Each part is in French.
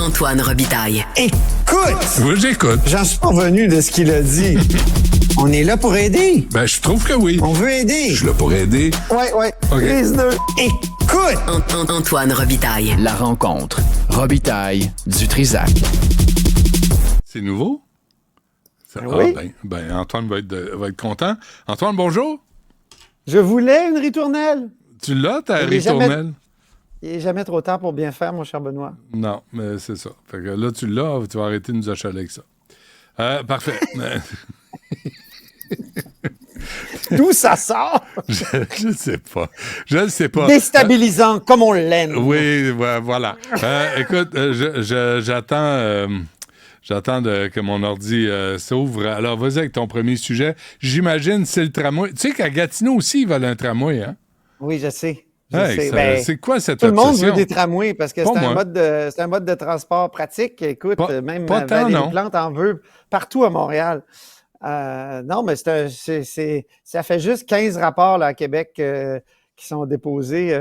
Antoine Robitaille. Écoute! Oui, j'écoute. J'en suis pas revenu de ce qu'il a dit. On est là pour aider. Ben, je trouve que oui. On veut aider. Je suis là pour aider. Ouais. OK. Les deux. Écoute! Antoine Robitaille. La rencontre. Robitaille du Trisac. C'est nouveau? Oui. Ben, Antoine va être content. Antoine, bonjour. Je voulais une ritournelle. Tu l'as, ta Il est jamais- ritournelle? Il n'est jamais trop tard pour bien faire, mon cher Benoît. Non, mais c'est ça. Fait que là, tu l'as, tu vas arrêter de nous achaler avec ça. Parfait. D'où ça sort? Je ne sais pas. Déstabilisant, comme on l'aime. Oui, voilà. Écoute, j'attends que mon ordi s'ouvre. Alors, vas-y avec ton premier sujet. J'imagine c'est le tramway. Tu sais qu'à Gatineau aussi, ils veulent un tramway, hein? Oui, je sais. C'est quoi cette Tout le monde obsession? veut des tramways parce que Pas c'est un mode de transport pratique. Écoute, même pas tant, Valérie non. Plante en veut partout à Montréal. Non, mais ça fait juste 15 rapports là, à Québec qui sont déposés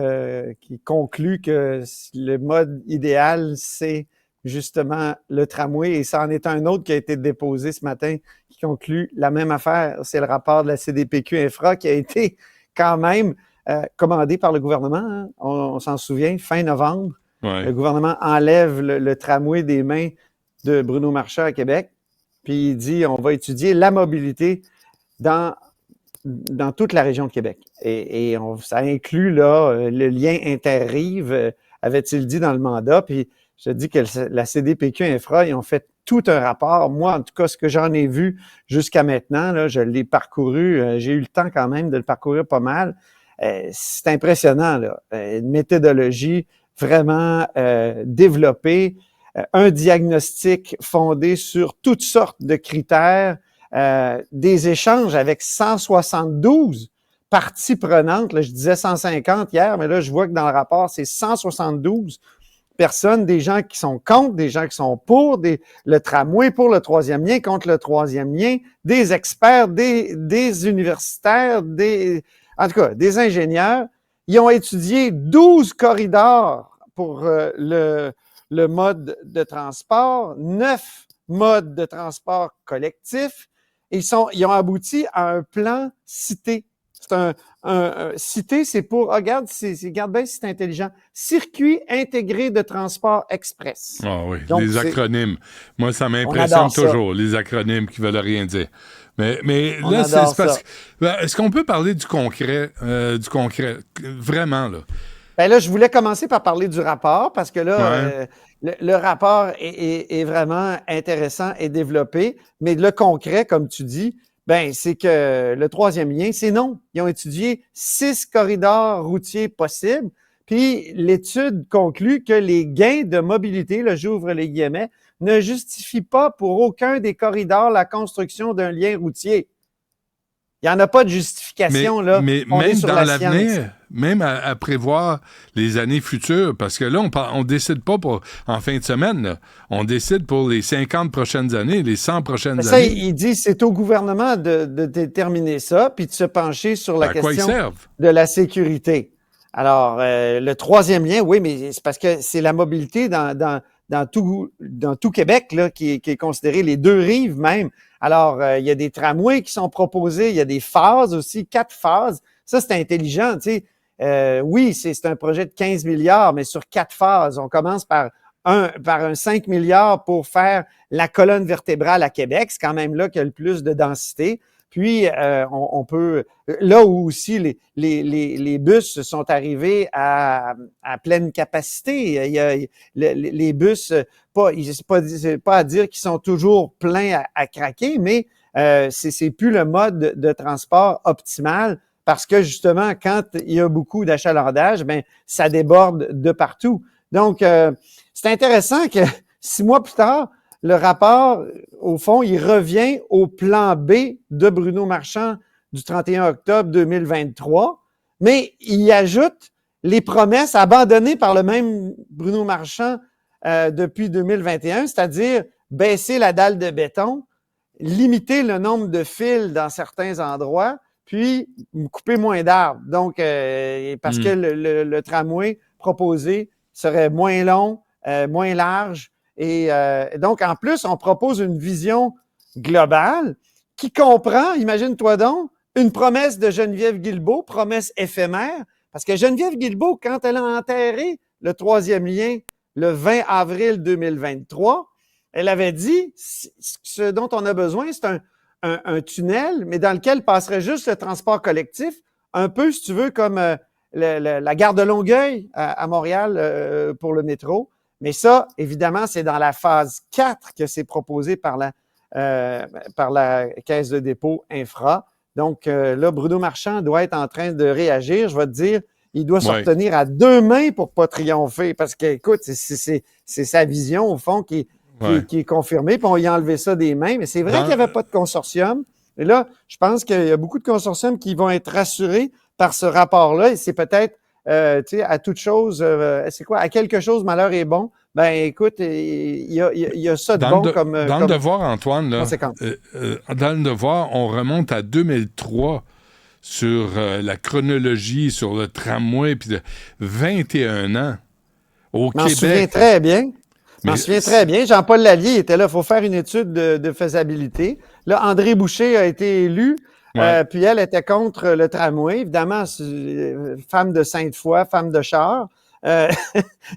qui concluent que le mode idéal, c'est justement le tramway. Et ça en est un autre qui a été déposé ce matin qui conclut la même affaire. C'est le rapport de la CDPQ Infra qui a été quand même commandé par le gouvernement. Hein. On s'en souvient, fin novembre. Ouais. Le gouvernement enlève le tramway des mains de Bruno Marchand à Québec. Puis il dit, on va étudier la mobilité dans toute la région de Québec. Et ça inclut là, le lien interrive, avait-il dit dans le mandat. Puis je dis que la CDPQ Infra, ils ont fait tout un rapport. Moi, en tout cas, ce que j'en ai vu jusqu'à maintenant, là, je l'ai parcouru. J'ai eu le temps quand même de le parcourir pas mal. C'est impressionnant, là. Une méthodologie vraiment développée. Un diagnostic fondé sur toutes sortes de critères, des échanges avec 172 parties prenantes. Là, je disais 150 hier, mais là, je vois que dans le rapport, c'est 172 personnes, des gens qui sont contre, des gens qui sont pour, le tramway pour le troisième lien, contre le troisième lien, des experts, des universitaires, en tout cas, des ingénieurs. Ils ont étudié 12 corridors pour le mode de transport, 9 modes de transport collectifs. Et ils ont abouti à un plan cité. C'est un cité, c'est pour, regarde bien si c'est intelligent, circuit intégré de transport express. Ah oui, Donc, les acronymes. Moi, ça On m'impressionne adore ça. toujours, les acronymes qui veulent rien dire. Mais On là, adore c'est parce ça. que... Est-ce qu'on peut parler du concret? Vraiment, là. Ben là, je voulais commencer par parler du rapport parce que là, Ouais. le rapport est vraiment intéressant et développé, mais le concret, comme tu dis, ben c'est que le troisième lien, c'est non. Ils ont étudié 6 corridors routiers possibles, puis l'étude conclut que les gains de mobilité, là, j'ouvre les guillemets, ne justifient pas pour aucun des corridors la construction d'un lien routier. Il n'y en a pas de justification, là. Mais On est même sur dans la l'avenir, science. même à prévoir les années futures, parce que là, on décide pas en fin de semaine, là. On décide pour les 50 prochaines années, les 100 prochaines Ça, années. il dit c'est au gouvernement de déterminer ça, puis de se pencher sur la À quoi ils question servent? de la sécurité. Alors, le troisième lien, oui, mais c'est parce que c'est la mobilité dans tout Québec là, qui est considéré, les deux rives même. Alors, il y a des tramways qui sont proposés, il y a des phases aussi, 4 phases. Ça, c'est intelligent, tu sais. Oui, c'est un projet de 15 milliards, mais sur 4 phases. On commence par un 5 milliards pour faire la colonne vertébrale à Québec. C'est quand même là qu'il y a le plus de densité. Puis, on peut... Là où aussi les bus sont arrivés à pleine capacité, il y a les bus, c'est pas à dire qu'ils sont toujours pleins à craquer, mais c'est plus le mode de transport optimal parce que justement, quand il y a beaucoup d'achalandage, ben ça déborde de partout. Donc, c'est intéressant que 6 mois plus tard, le rapport, au fond, il revient au plan B de Bruno Marchand du 31 octobre 2023, mais il y ajoute les promesses abandonnées par le même Bruno Marchand depuis 2021, c'est-à-dire baisser la dalle de béton, limiter le nombre de fils dans certains endroits, puis couper moins d'arbres. Donc, parce que le tramway proposé serait moins long, moins large, Et donc, en plus, on propose une vision globale qui comprend, imagine-toi donc, une promesse de Geneviève Guilbeault, promesse éphémère, parce que Geneviève Guilbeault, quand elle a enterré le troisième lien le 20 avril 2023, elle avait dit, ce dont on a besoin, c'est un tunnel, mais dans lequel passerait juste le transport collectif, un peu, si tu veux, comme la gare de Longueuil à Montréal pour le métro. Mais ça, évidemment, c'est dans la phase 4 que c'est proposé par la Caisse de dépôt Infra. Donc là, Bruno Marchand doit être en train de réagir. Je vais te dire, il doit se retenir à deux mains pour pas triompher parce que, écoute, c'est sa vision, au fond, qui est confirmée. Puis on y a enlevé ça des mains. Mais c'est vrai qu'il n'y avait pas de consortium. Et là, je pense qu'il y a beaucoup de consortiums qui vont être rassurés par ce rapport-là. Et c'est peut-être, tu sais, à toute chose, c'est quoi? À quelque chose, malheur est bon. Ben, écoute, il y a ça de bon comme... Dans le devoir, Antoine, là, dans le devoir, on remonte à 2003 sur la chronologie, sur le tramway, puis de 21 ans au Québec. Je m'en souviens très bien. Je m'en souviens très bien. Jean-Paul Lallier était là. Il faut faire une étude de faisabilité. Là, André Boucher a été élu. Puis elle était contre le tramway. Évidemment, femme de Sainte-Foy, femme de char,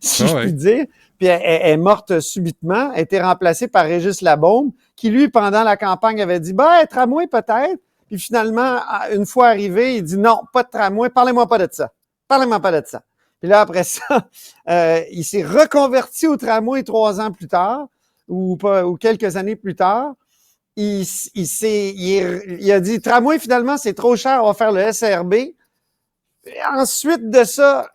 si je puis dire. Puis elle est morte subitement. Elle a été remplacée par Régis Labaume, qui, lui, pendant la campagne, avait dit « Ben, tramway peut-être ». Puis finalement, une fois arrivé, il dit « Non, pas de tramway, parlez-moi pas de ça. Parlez-moi pas de ça ». Puis là, après ça, il s'est reconverti au tramway 3 ans plus tard, ou quelques années plus tard. Il a dit, tramway, finalement, c'est trop cher, on va faire le SRB. Et ensuite de ça,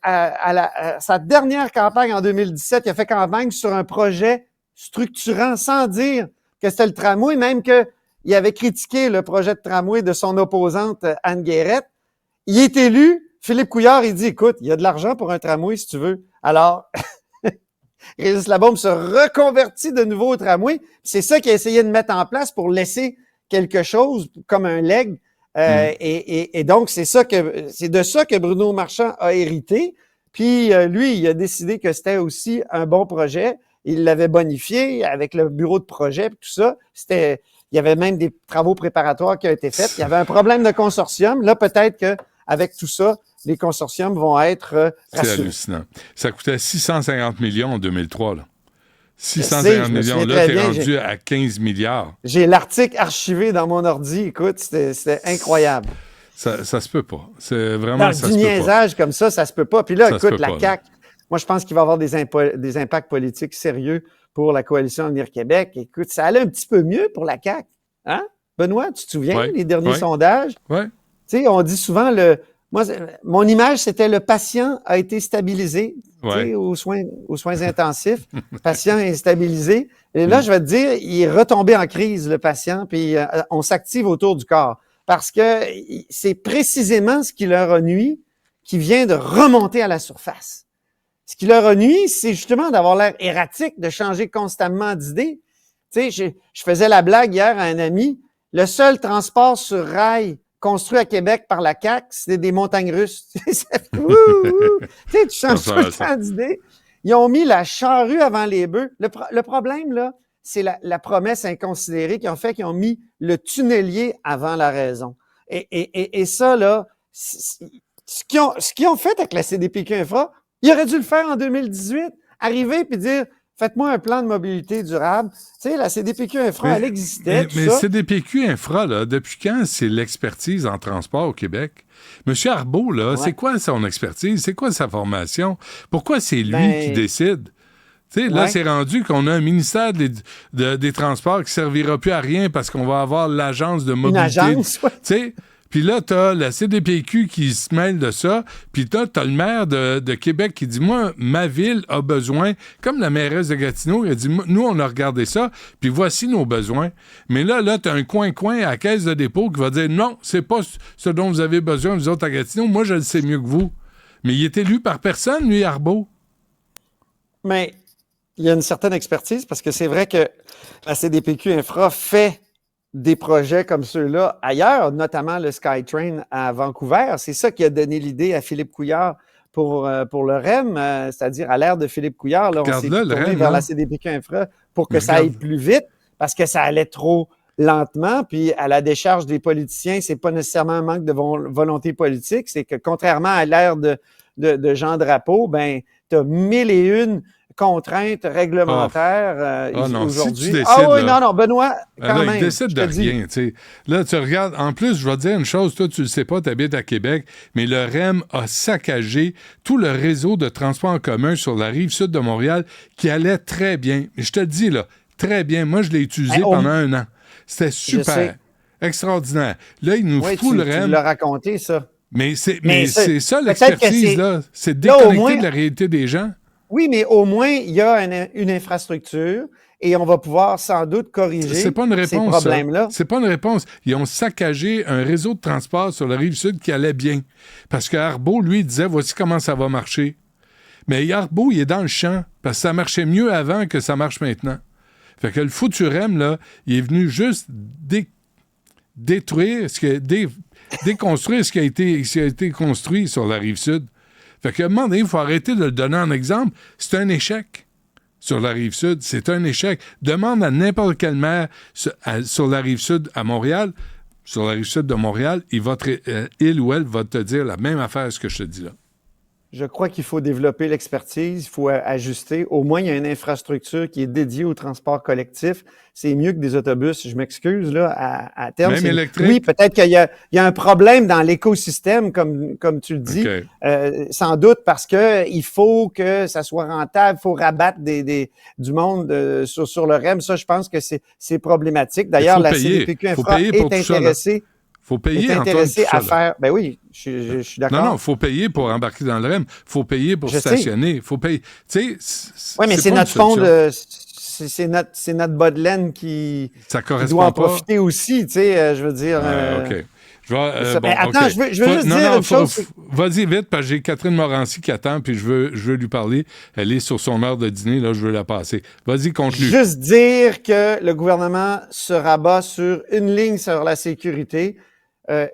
à sa dernière campagne en 2017, il a fait campagne sur un projet structurant sans dire que c'était le tramway, même qu'il avait critiqué le projet de tramway de son opposante Anne Guérette. Il est élu. Philippe Couillard, il dit, écoute, il y a de l'argent pour un tramway si tu veux. Alors, Régis Labaume se reconvertit de nouveau au tramway. C'est ça qu'il a essayé de mettre en place pour laisser quelque chose comme un legs. Et donc, c'est de ça que Bruno Marchand a hérité. Puis, lui, il a décidé que c'était aussi un bon projet. Il l'avait bonifié avec le bureau de projet, tout ça. Il y avait même des travaux préparatoires qui ont été faits. Il y avait un problème de consortium. Là, peut-être qu'avec tout ça, les consortiums vont être rassurés. C'est hallucinant. Ça coûtait 650 millions en 2003. Là. 650 millions. Là, t'es rendu à 15 milliards. J'ai l'article archivé dans mon ordi. Écoute, c'était incroyable. Ça se peut pas. C'est vraiment, ça se peut pas. Du niaisage comme ça se peut pas. Puis là, écoute, la CAQ, moi, je pense qu'il va y avoir des impacts politiques sérieux pour la coalition Avenir Québec. Écoute, ça allait un petit peu mieux pour la CAQ. Hein? Benoît, tu te souviens, les derniers sondages? Oui. Tu sais, on dit souvent mon image, c'était le patient a été stabilisé aux soins intensifs. Le patient est stabilisé. Et là, je vais te dire, il est retombé en crise, le patient, puis on s'active autour du corps. Parce que c'est précisément ce qui leur a nui qui vient de remonter à la surface. Ce qui leur a nui, c'est justement d'avoir l'air erratique, de changer constamment d'idée. Tu sais, je faisais la blague hier à un ami, le seul transport sur rail construit à Québec par la CAQ, c'était des montagnes russes. Tu sais, tu changes tout le temps d'idée. Ils ont mis la charrue avant les bœufs. Le problème, là, c'est la promesse inconsidérée qu'ils ont mis le tunnelier avant la raison. Et ça, là, ce qu'ils ont fait avec la CDPQ Infra, ils auraient dû le faire en 2018. Arriver puis dire, faites-moi un plan de mobilité durable. Tu sais, la CDPQ Infra, elle existait. Mais CDPQ Infra, là, depuis quand c'est l'expertise en transport au Québec? Monsieur Arbault, là, c'est quoi son expertise? C'est quoi sa formation? Pourquoi c'est lui qui décide? Tu sais, là, c'est rendu qu'on a un ministère des Transports qui ne servira plus à rien parce qu'on va avoir l'agence de mobilité. Une agence, tu sais? Puis là, t'as la CDPQ qui se mêle de ça, puis t'as le maire de Québec qui dit « Moi, ma ville a besoin, comme la mairesse de Gatineau, elle dit « Nous, on a regardé ça, puis voici nos besoins. » Mais là, t'as un coin-coin à la caisse de dépôt qui va dire « Non, c'est pas ce dont vous avez besoin, vous autres à Gatineau, moi, je le sais mieux que vous. » Mais il est élu par personne, lui, Arbault. Mais il y a une certaine expertise, parce que c'est vrai que la CDPQ Infra fait des projets comme ceux-là ailleurs, notamment le SkyTrain à Vancouver. C'est ça qui a donné l'idée à Philippe Couillard pour le REM, c'est-à-dire à l'ère de Philippe Couillard, là, on s'est Regarde-là, le tourné REM, vers là. la CDPQ Infra pour que Mais ça regarde. aille plus vite parce que ça allait trop lentement. Puis à la décharge des politiciens, c'est pas nécessairement un manque de volonté politique, c'est que contrairement à l'ère de Jean Drapeau, ben t'as 1001 contraintes réglementaires non, aujourd'hui. si tu décides, Oui, là, non, Benoît, quand Là, même. il décide je de te dis. rien. T'sais. Là, tu regardes. En plus, je vais te dire une chose. Toi, tu le sais pas, tu habites à Québec, mais le REM a saccagé tout le réseau de transport en commun sur la rive sud de Montréal qui allait très bien. Mais je te le dis, là, très bien. Moi, je l'ai utilisé pendant un an. C'était super. sais. Extraordinaire. Là, il nous fout le tu REM. l'as raconté, ça. Mais c'est ça peut-être que l'expertise, c'est- là. C'est là, au déconnecté moins- de la réalité des gens. Oui, mais au moins, il y a une infrastructure et on va pouvoir sans doute corriger C'est pas une ces réponse, ça. problèmes-là. C'est pas une réponse. Ils ont saccagé un réseau de transport sur la rive sud qui allait bien. Parce que Arbault, lui, disait, voici comment ça va marcher. Mais Arbault, il est dans le champ, parce que ça marchait mieux avant que ça marche maintenant. Fait que le foutu REM, là, il est venu juste détruire, déconstruire ce qui a été construit sur la rive sud. Fait qu'à un moment donné, il faut arrêter de le donner en exemple. C'est un échec sur la rive sud. C'est un échec. Demande à n'importe quel maire sur la rive sud à Montréal, sur la rive sud de Montréal, il ou elle va te dire la même affaire ce que je te dis là. Je crois qu'il faut développer l'expertise, il faut ajuster. Au moins, il y a une infrastructure qui est dédiée au transport collectif. C'est mieux que des autobus. Je m'excuse, là, à terme. Même électrique? Oui, peut-être qu'il y a un problème dans l'écosystème, comme tu le dis. Okay. Sans doute parce que il faut que ça soit rentable, il faut rabattre du monde sur le REM. Ça, je pense que c'est problématique. D'ailleurs, la CDPQ Infra est intéressée. Faut payer, intéressé Antoine, à faire. Ben oui, je suis d'accord. Non, il faut payer pour embarquer dans le REM. Il faut payer pour stationner. Il faut payer. Tu sais, oui, mais c'est notre fond de. C'est notre bas de laine qui doit en profiter aussi, tu sais, je veux dire. OK. Attends, je veux juste dire une chose. Vas-y vite, parce que j'ai Catherine Morancy qui attend, puis je veux lui parler. Elle est sur son heure de dîner, là, je veux la passer. Vas-y, conclue. Juste dire que le gouvernement se rabat sur une ligne sur la sécurité.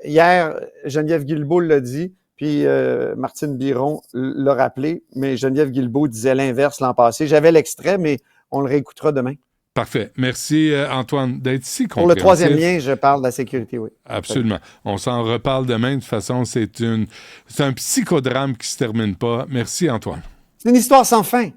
Hier, Geneviève Guilbeault l'a dit, puis Martine Biron l'a rappelé, mais Geneviève Guilbeault disait l'inverse l'an passé. J'avais l'extrait, mais on le réécoutera demain. Parfait. Merci, Antoine, d'être si compréhensif. Pour le troisième lien, je parle de la sécurité, oui. Absolument. On s'en reparle demain. De toute façon, c'est un psychodrame qui ne se termine pas. Merci, Antoine. C'est une histoire sans fin.